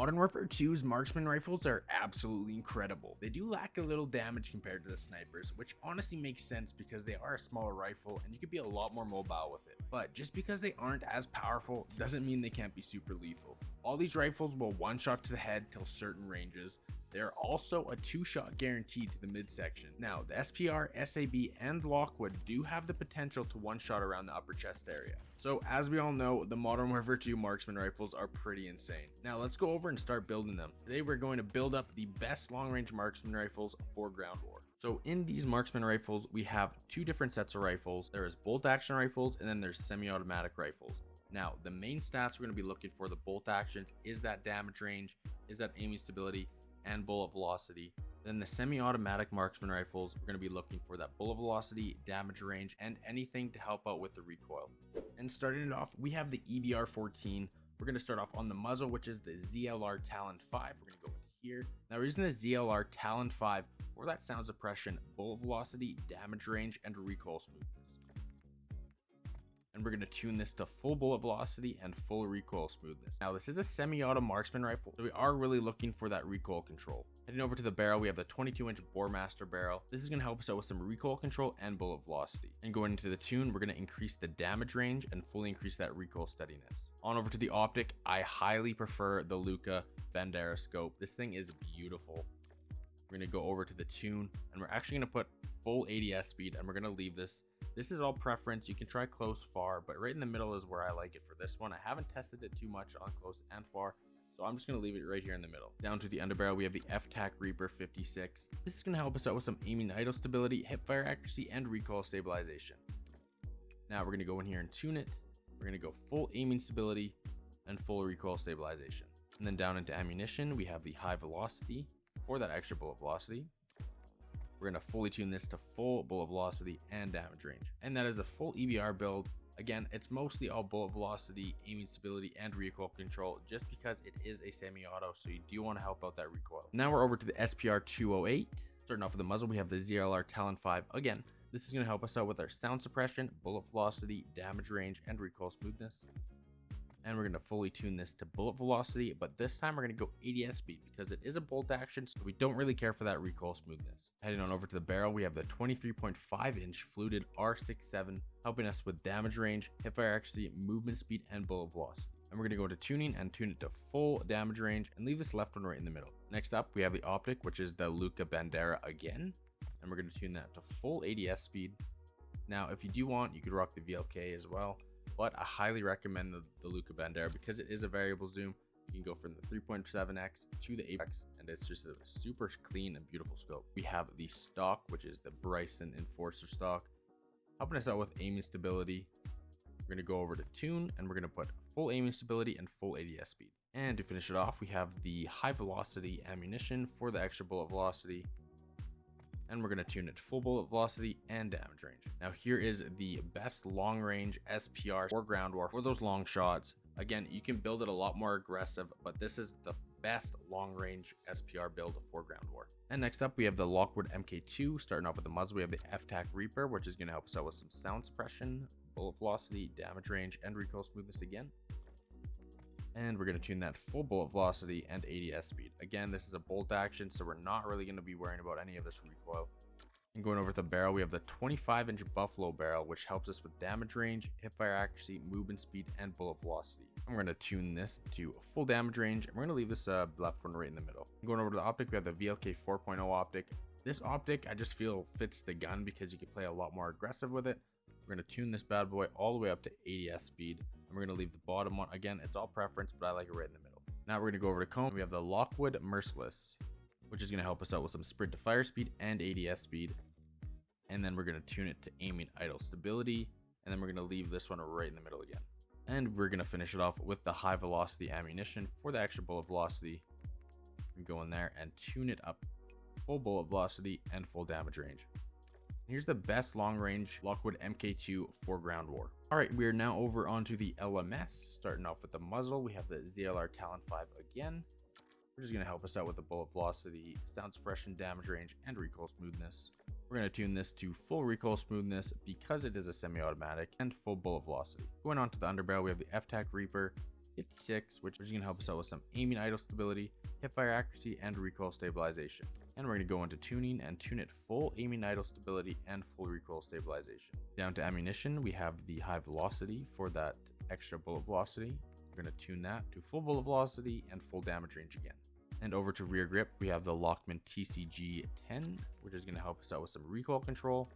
Modern Warfare 2's Marksman rifles are absolutely incredible. They do lack a little damage compared to the snipers, which honestly makes sense because they are a smaller rifle and you can be a lot more mobile with it. But just because they aren't as powerful doesn't mean they can't be super lethal. All these rifles will one-shot to the head till certain ranges. They are also a 2-shot guaranteed to the midsection. Now, the SPR, SAB, and Lockwood do have the potential to one-shot around the upper chest area. So as we all know, the Modern Warfare 2 Marksman rifles are pretty insane. Now let's go over and start building them. Today we're going to build up the best long-range Marksman rifles for ground war. So in these Marksman rifles, we have two different sets of rifles. There is bolt action rifles and then there's semi-automatic rifles. Now, the main stats we're going to be looking for the bolt actions is that damage range, is that aiming stability, and bullet velocity. Then the semi-automatic Marksman rifles, we're going to be looking for that bullet velocity, damage range, and anything to help out with the recoil. And starting it off, we have the EBR-14. We're going to start off on the muzzle, which is the ZLR Talon 5. We're going to go into here. Now we're using the ZLR Talon 5 for that sound suppression, bullet velocity, damage range, and recoil smoothness. And we're going to tune this to full bullet velocity and full recoil smoothness. Now this is a semi-auto Marksman rifle, so we are really looking for that recoil control. Heading over to the barrel, we have the 22-inch Boremaster barrel. This is going to help us out with some recoil control and bullet velocity. And going into the tune, we're going to increase the damage range and fully increase that recoil steadiness. On over to the optic, I highly prefer the Luca Bandera scope. This thing is beautiful. We're going to go over to the tune, and we're actually going to put full ADS speed, and we're going to leave this. This is all preference. You can try close, far, but right in the middle is where I like it for this one. I haven't tested it too much on close and far, so I'm just going to leave it right here in the middle. Down to the underbarrel, we have the FTAC Reaper 56. This is going to help us out with some aiming idle stability, hipfire accuracy, and recoil stabilization. Now we're going to go in here and tune it. We're going to go full aiming stability and full recoil stabilization. And then down into ammunition, we have the high velocity for that extra bullet velocity. We're going to fully tune this to full bullet velocity and damage range. And that is a full EBR build. Again, it's mostly all bullet velocity, aiming stability, and recoil control just because it is a semi-auto, so you do want to help out that recoil. Now we're over to the SPR 208. Starting off with the muzzle, we have the ZLR Talon 5. Again, this is going to help us out with our sound suppression, bullet velocity, damage range, and recoil smoothness. And we're going to fully tune this to bullet velocity, but this time we're going to go ADS speed because it is a bolt action, so we don't really care for that recoil smoothness. Heading on over to the barrel, we have the 23.5-inch fluted R67, helping us with damage range, hipfire accuracy, movement speed, and bullet velocity. And we're going to go to tuning and tune it to full damage range and leave this left one right in the middle. Next up, we have the optic, which is the Luca Bandera again, and we're going to tune that to full ADS speed. Now, if you do want, you could rock the VLK as well, but I highly recommend the Luca Bandera because it is a variable zoom. You can go from the 3.7x to the 8x, and it's just a super clean and beautiful scope. We have the stock, which is the Bryson Enforcer stock, helping us out with aiming stability. We're going to go over to tune, and we're going to put full aiming stability and full ADS speed. And to finish it off, we have the high velocity ammunition for the extra bullet velocity. And we're going to tune it to full bullet velocity and damage range. Now here is the best long range SPR for ground war for those long shots. Again, you can build it a lot more aggressive, but this is the best long range SPR build for ground war. And next up, we have the Lockwood MK2. Starting off with the muzzle, we have the FTAC Reaper, which is going to help us out with some sound suppression, bullet velocity, damage range, and recoil smoothness again. And we're going to tune that full bullet velocity and ADS speed. Again, this is a bolt action, so we're not really going to be worrying about any of this recoil. And going over to the barrel, we have the 25-inch Buffalo barrel, which helps us with damage range, hipfire accuracy, movement speed, and bullet velocity. And we're going to tune this to full damage range, and we're going to leave this left one right in the middle. And going over to the optic, we have the VLK 4.0 optic. This optic, I just feel fits the gun because you can play a lot more aggressive with it. We're going to tune this bad boy all the way up to ADS speed. And we're going to leave the bottom one. Again, it's all preference, but I like it right in the middle. Now we're going to go over to cone. We have the Lockwood Merciless, which is going to help us out with some sprint to fire speed and ADS speed. And then we're going to tune it to aiming idle stability. And then we're going to leave this one right in the middle again. And we're going to finish it off with the high velocity ammunition for the extra bullet velocity. We can go in there and tune it up full bullet velocity and full damage range. Here's the best long range Lockwood MK2 for ground war. All right, we are now over onto the LMS. Starting off with the muzzle, we have the ZLR Talon 5 again, which is going to help us out with the bullet velocity, sound suppression, damage range, and recoil smoothness. We're going to tune this to full recoil smoothness because it is a semi-automatic and full bullet velocity. Going on to the underbarrel, we have the FTAC Reaper. 56, which is going to help us out with some aiming idle stability, hipfire accuracy, and recoil stabilization. And we're going to go into tuning and tune it full aiming idle stability and full recoil stabilization. Down to ammunition, we have the high velocity for that extra bullet velocity. We're going to tune that to full bullet velocity and full damage range again. And over to rear grip, we have the Lockman TCG 10, which is going to help us out with some recoil control.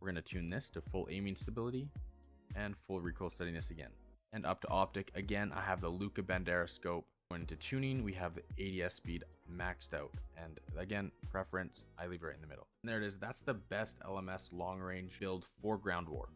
We're going to tune this to full aiming stability and full recoil steadiness again. And up to optic, again, I have the Luca Bandera scope. Going into tuning, we have the ADS speed maxed out. And again, preference, I leave it right in the middle. And there it is. That's the best LMS long range build for ground war.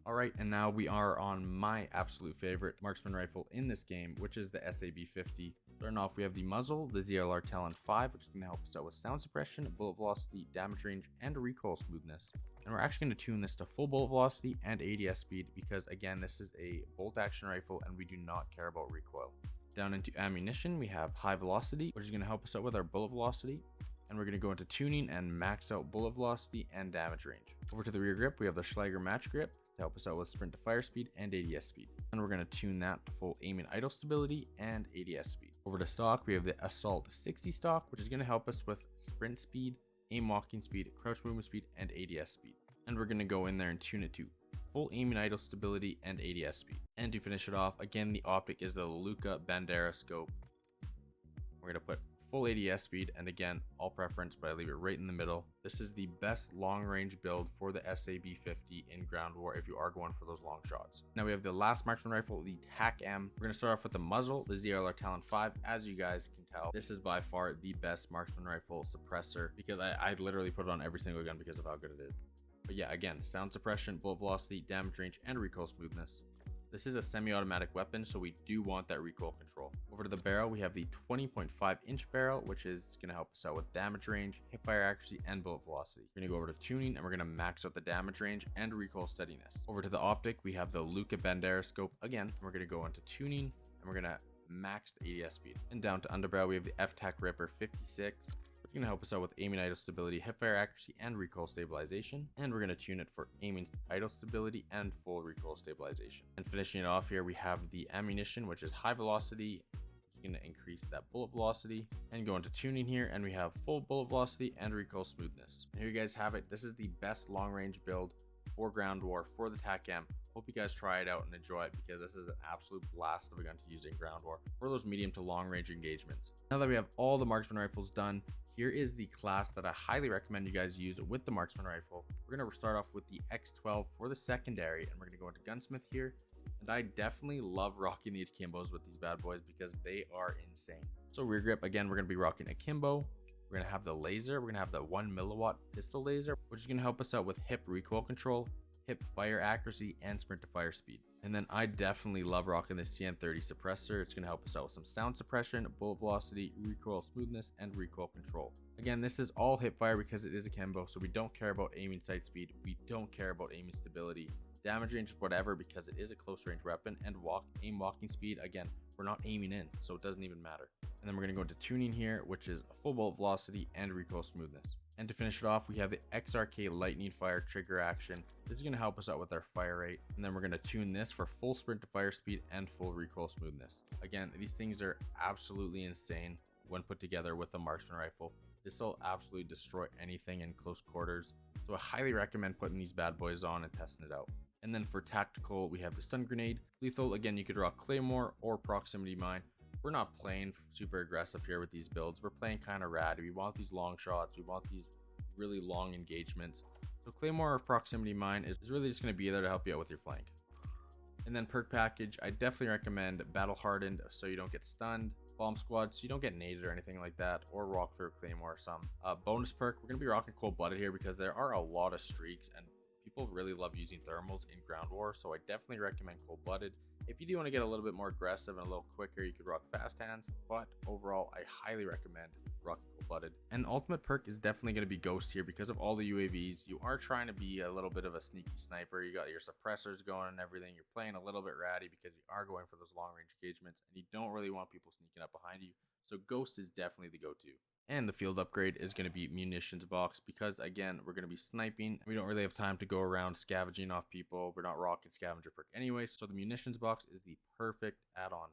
Alright, and now we are on my absolute favorite marksman rifle in this game, which is the SAB-50. Starting off, we have the muzzle, the ZLR Talon 5, which is going to help us out with sound suppression, bullet velocity, damage range, and recoil smoothness. And we're actually going to tune this to full bullet velocity and ADS speed because, again, this is a bolt action rifle and we do not care about recoil. Down into ammunition, we have high velocity, which is going to help us out with our bullet velocity. And we're going to go into tuning and max out bullet velocity and damage range. Over to the rear grip, we have the Schlager match grip to help us out with sprint to fire speed and ADS speed. And we're going to tune that to full aim and idle stability and ADS speed. Over to stock, we have the Assault 60 stock, which is going to help us with sprint speed, aim walking speed, crouch movement speed, and ADS speed. And we're going to go in there and tune it to full aim and idle stability and ADS speed. And to finish it off, again, the optic is the Luca Bandera scope. We're going to put full ADS speed, and again, all preference, but I leave it right in the middle. This is the best long range build for the SAB-50 in ground war if you are going for those long shots. Now we have the last marksman rifle, the TAC-M. We're going to start off with the muzzle, the ZLR Talon 5. As you guys can tell, this is by far the best marksman rifle suppressor because I literally put it on every single gun because of how good it is. But yeah, again, sound suppression, bullet velocity, damage range, and recoil smoothness. This is a semi-automatic weapon, so we do want that recoil control. Over to the barrel, we have the 20.5-inch barrel, which is going to help us out with damage range, hipfire accuracy, and bullet velocity. We're going to go over to tuning, and we're going to max out the damage range and recoil steadiness. Over to the optic, we have the Luca Bandera scope again. And we're going to go into tuning, and we're going to max the ADS speed. And down to underbarrel, we have the FTAC Ripper 56. It's going to help us out with aiming idle stability, hipfire accuracy, and recoil stabilization. And we're going to tune it for aiming idle stability and full recoil stabilization. And finishing it off here, we have the ammunition, which is high velocity. It's going to increase that bullet velocity. And go into tuning here, and we have full bullet velocity and recoil smoothness. And here you guys have it. This is the best long range build for ground war for the TAC-M. Hope you guys try it out and enjoy it because this is an absolute blast of a gun to use in ground war for those medium to long range engagements. Now that we have all the marksman rifles done, here is the class that I highly recommend you guys use with the marksman rifle. We're going to start off with the X12 for the secondary, and we're going to go into gunsmith here. And I definitely love rocking the akimbos with these bad boys because they are insane. So rear grip, again, we're going to be rocking akimbo. We're going to have the laser. We're going to have the 1 milliwatt pistol laser, which is going to help us out with hip recoil control, hip fire accuracy, and sprint to fire speed. And then I definitely love rocking the CN30 suppressor. It's going to help us out with some sound suppression, bullet velocity, recoil smoothness, and recoil control. Again, this is all hip fire because it is akimbo, so we don't care about aiming sight speed. We don't care about aiming stability, damage range, whatever, because it is a close range weapon. And aim walking speed, again, we're not aiming in, so it doesn't even matter. And then we're going to go into tuning here, which is a full bullet velocity and recoil smoothness. And to finish it off, we have the XRK lightning fire trigger action. This is going to help us out with our fire rate. And then we're going to tune this for full sprint to fire speed and full recoil smoothness. Again, these things are absolutely insane when put together with a marksman rifle. This will absolutely destroy anything in close quarters. So I highly recommend putting these bad boys on and testing it out. And then for tactical, we have the stun grenade. Lethal, again, you could rock claymore or proximity mine. We're not playing super aggressive here with these builds. We're playing kind of ratty. We want these long shots. We want these really long engagements. So claymore or proximity mine is really just going to be there to help you out with your flank. And then perk package, I definitely recommend battle hardened so you don't get stunned, bomb squad so you don't get naded or anything like that, or rock through claymore or some. Bonus perk, we're going to be rocking cold blooded here because there are a lot of streaks and people really love using thermals in ground war, so I definitely recommend cold blooded. If you do want to get a little bit more aggressive and a little quicker, you could rock fast hands, but overall I highly recommend rocking cold blooded. And the ultimate perk is definitely going to be ghost here because of all the UAVs. You are trying to be a little bit of a sneaky sniper. You got your suppressors going and everything. You're playing a little bit ratty because you are going for those long range engagements and you don't really want people sneaking up behind you. So ghost is definitely the go-to. And the field upgrade is going to be munitions box because, again, we're going to be sniping. We don't really have time to go around scavenging off people. We're not rocking scavenger perk anyway, so the munitions box is the perfect add-on.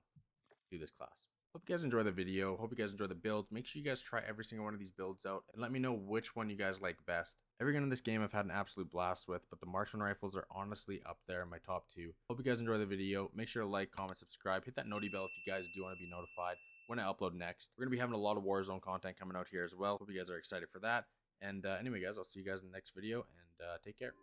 do this class. Hope you guys enjoy the video. Hope you guys enjoy the builds. Make sure you guys try every single one of these builds out and let me know which one you guys like best. Every gun in this game I've had an absolute blast with, but the Marksman rifles are honestly up there in my top 2. Hope you guys enjoy the video. Make sure to like, comment, subscribe, hit that noti bell if you guys do want to be notified when I upload next. We're going to be having a lot of Warzone content coming out here as well. Hope you guys are excited for that. And anyway guys, I'll see you guys in the next video, and take care.